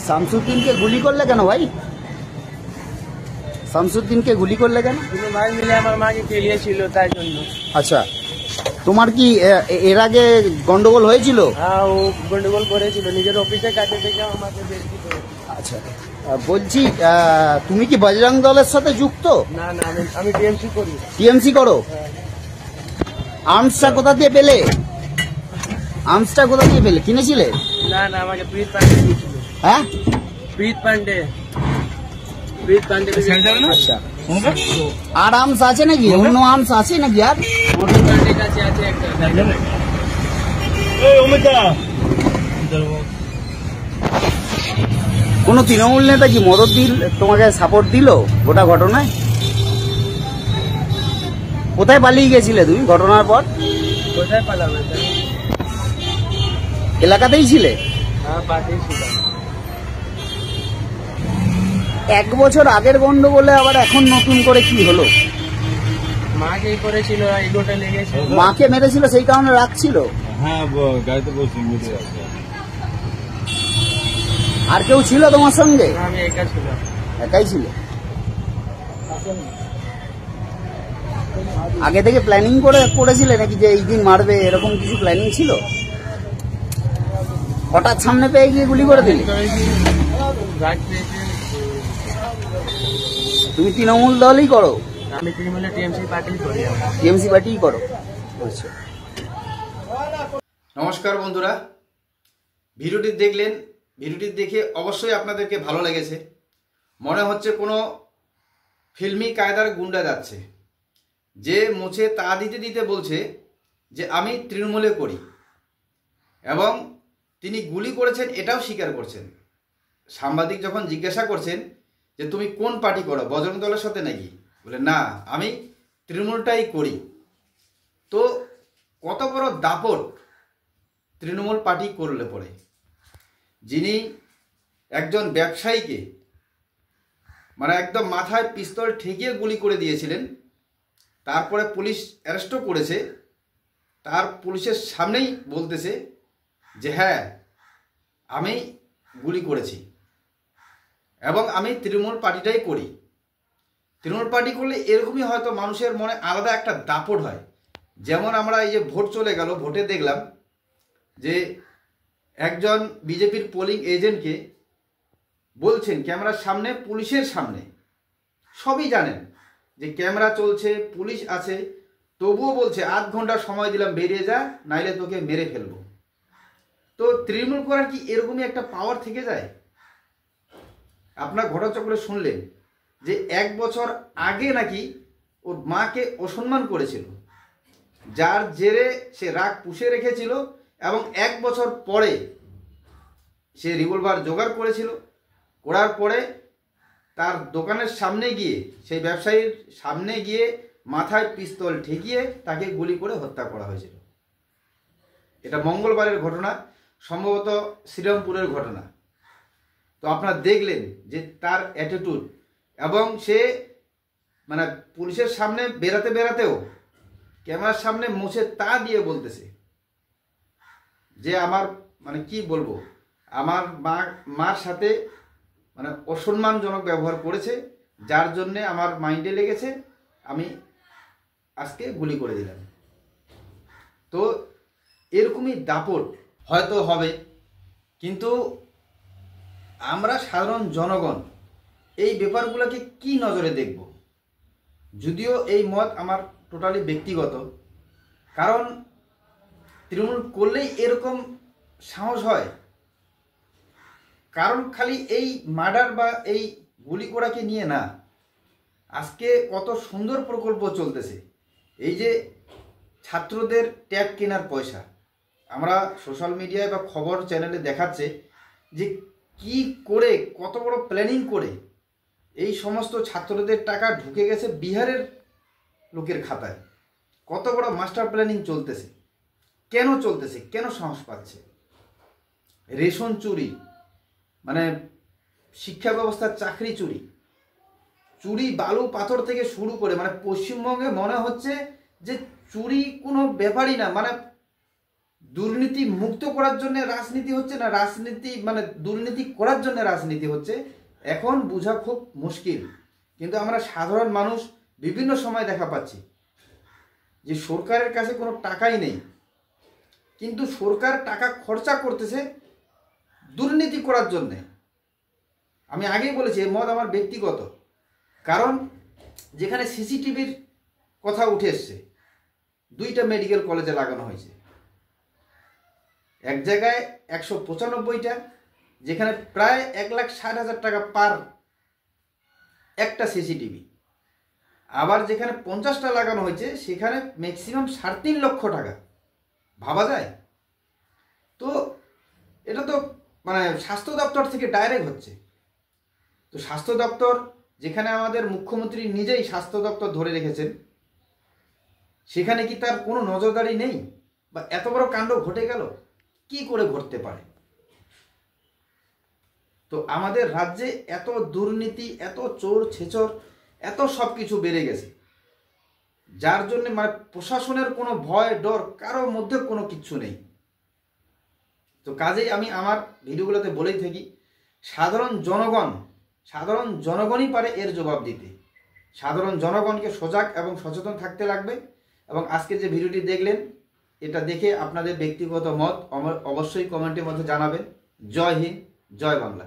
শামসুদ্দিনকে গুলি করলে কেন ভাই? শামসুদ্দিনকে গুলি করলে কেন? ভাই মিলে আমার মাকে খেলিয়েছিল তাই জন্য। আচ্ছা, তোমার কি এর আগে গন্ডগোল হয়েছিল? হ্যাঁ, ও গন্ডগোল করেছিল নিজের অফিসে কাজে থেকে আমাকে বের করে। আচ্ছা, বলছি তুমি কি বজরং দলের সাথে যুক্ত? না না, আমি টিএমসি করি। টিএমসি করো? আর্মসটা কোথা দিয়ে পেলে? আর্মসটা কোথা দিয়ে পেলে? কিনেছিলে? না না, আমাকে প্রীত পান্ডে দিয়েছিল। হ্যাঁ, প্রীত পান্ডে। আচ্ছা, আর আর্মস আছে নাকি? অন্য আর্মস আছে নাকি? আর প্রীত পান্ডের কাছে আছে একটা। কোন তৃণমূল নেতা কি মদত দিল, তোমাকে সাপোর্ট দিল গোটা ঘটনায়? কোথায় পালিয়ে গেছিলে তুমি ঘটনার পর? কোথায় পালাবে? এলাকাতেই ছিলে? হ্যাঁ, পাশেই ছিলাম। 1 বছর আগের গন্ডগোলে আবার এখন নতুন করে কি হলো? মাকে করেছিল, এগোটা লেগেছিল। মাকে মেরেছিল সেই কারণে রাখছিল? হ্যাঁ, গাড়িতে বসে মিলে আছে। আর কেউ ছিল তোমার সঙ্গে? আমি একা ছিলাম। একাই ছিল? আগে থেকে প্ল্যানিং করেছিলে নাকি যে এই দিন মারবে, এরকম কিছু প্ল্যানিং ছিল? হঠাৎ সামনে পেয়ে গিয়ে গুলি করে দিলে? তুমি তৃণমূল দলই করো? আমি তৃণমূলে টিএমসি পার্টি করি। টিএমসি পার্টিই করো? আচ্ছা। নমস্কার বন্ধুরা, ভিডিওটি দেখলেন। ভিডিওটি দেখে অবশ্যই আপনাদেরকে ভালো লেগেছে। মনে হচ্ছে কোনো ফিল্মি কায়দার গুন্ডা যাচ্ছে, যে মুছে তা দিতে দিতে বলছে যে আমি তৃণমূলে করি, এবং তিনি গুলি করেছেন এটাও স্বীকার করছেন। সাংবাদিক যখন জিজ্ঞাসা করছেন যে তুমি কোন পার্টি করো, বজরং দলের সাথে নাকি, বলে না আমি তৃণমূলটাই করি। তো কত বড় দাপট তৃণমূল পার্টি করলে পড়ে, যিনি একজন ব্যবসায়ীকে মানে একদম মাথায় পিস্তল ঠেকিয়ে গুলি করে দিয়েছিলেন, তারপরে পুলিশ অ্যারেস্টও করেছে, তার পুলিশের সামনেই বলতেছে যে হ্যাঁ আমি গুলি করেছি এবং আমি তৃণমূল পার্টিটাই করি। তৃণমূল পার্টি করলে এরকমই হয়তো মানুষের মনে আলাদা একটা দাপট হয়। যেমন আমরা এই যে ভোট চলে গেল, ভোটে দেখলাম যে একজন বিজেপির পোলিং এজেন্টকে বলছেন ক্যামেরার সামনে, পুলিশের সামনে, সবই জানেন যে ক্যামেরা চলছে, পুলিশ আছে, তবুও বলছে 8 ঘন্টা সময় দিলাম, বেরিয়ে যা, নাইলে তোকে মেরে ফেলবো। তো তৃণমূল করার কি এরকমই একটা পাওয়ার থেকে যায়? আপনার ঘটনাচক্রে শুনলেন যে 1 বছর আগে নাকি ওর মাকে অসম্মান করেছিল, যার জেরে সে রাগ পুষে রেখেছিল, এবং 1 বছর পরে সে রিভলভার জোগাড় করেছিল, করার পরে তার দোকানের সামনে গিয়ে, সেই ব্যবসায়ীর সামনে গিয়ে মাথায় পিস্তল ঠেকিয়ে তাকে গুলি করে হত্যা করা হয়েছিল। এটা মঙ্গলবারের ঘটনা, সম্ভবত শ্রীরামপুরের ঘটনা। তো আপনারা দেখলেন যে তার অ্যাটিটিউড, এবং সে মানে পুলিশের সামনে বেরাতে বেরাতেও ক্যামেরার সামনে মুছে তা দিয়ে বলতেছে যে আমার মানে কি বলবো, আমার মার সাথে মানে অসম্মানজনক ব্যবহার করেছে, যার জন্যে আমার মাইন্ডে লেগেছে, আমি আজকে গুলি করে দিলাম। তো এরকমই দাপট হয়তো হবে, কিন্তু আমরা সাধারণ জনগণ এই ব্যাপারগুলোকে কি নজরে দেখব? যদিও এই মত আমার টোটালি ব্যক্তিগত, কারণ তৃণমূল করলেই এরকম সাহস হয়। কারণ খালি এই মার্ডার বা এই গুলি করাকে নিয়ে না, আজকে কত সুন্দর প্রকল্প চলতেছে। এই যে ছাত্রদের ট্যাব কেনার পয়সা, আমরা সোশ্যাল মিডিয়ায় বা খবর চ্যানেলে দেখাচ্ছে যে কি করে, কত বড় প্ল্যানিং করে এই সমস্ত ছাত্রদের টাকা ঢুকে গেছে বিহারের লোকের খাতায়। কত বড় মাস্টার প্ল্যানিং চলতেছে। কেন চলতেছে? কেন সাহস পাচ্ছে? রেশন চুরি, মানে শিক্ষা ব্যবস্থার চাকরি চুরি, চুরি বালু পাথর থেকে শুরু করে, মানে পশ্চিমবঙ্গে মনে হচ্ছে যে চুরি কোনো ব্যাপারই না, মানে দুর্নীতি মুক্ত করার জন্য রাজনীতি হচ্ছে না রাজনীতি মানে দুর্নীতি করার জন্য রাজনীতি হচ্ছে, এখন বোঝা খুব মুশকিল। কিন্তু আমরা সাধারণ মানুষ বিভিন্ন সময় দেখা পাচ্ছি যে সরকারের কাছে কোনো টাকাই নেই, কিন্তু সরকার টাকা খরচা করতেছে দুর্নীতি করার জন্যে। আমি আগেই বলেছি এই মত আমার ব্যক্তিগত, কারণ যেখানে সিসিটিভির কথা উঠে এসছে, 2টা মেডিকেল কলেজে লাগানো হয়েছে, এক জায়গায় 195টা, যেখানে প্রায় 1,60,000 টাকা পার একটা সিসিটিভি। আবার যেখানে 50টা লাগানো হয়েছে সেখানে ম্যাক্সিমাম 3.5 লক্ষ টাকা। ভাবা যায়? তো এটা তো মানে স্বাস্থ্য দপ্তর থেকে ডাইরেক্ট হচ্ছে। তো স্বাস্থ্য দপ্তর, যেখানে আমাদের মুখ্যমন্ত্রী নিজেই স্বাস্থ্য দপ্তর ধরে রেখেছেন, সেখানে কি তার কোনো নজরদারি নেই? বা এত বড় কাণ্ড ঘটে গেল, কি করে ঘটতে পারে? তো আমাদের রাজ্যে এত দুর্নীতি, এত চোর ছেচর, এত সব কিছু বেড়ে গেছে, যার জন্য মানে প্রশাসনের কোনো ভয় ডর কারোর মধ্যে কোনো কিচ্ছু নেই। তো কাজেই আমি আমার ভিডিওগুলোতে বলেই থাকি, সাধারণ জনগণই পারে এর জবাব দিতে। সাধারণ জনগণকে সজাগ এবং সচেতন থাকতে লাগবে। এবং আজকে যে ভিডিওটি দেখলেন, এটা দেখে আপনাদের ব্যক্তিগত মত অবশ্যই কমেন্টের মধ্যে জানাবেন। জয় হিন্দ, জয় বাংলা।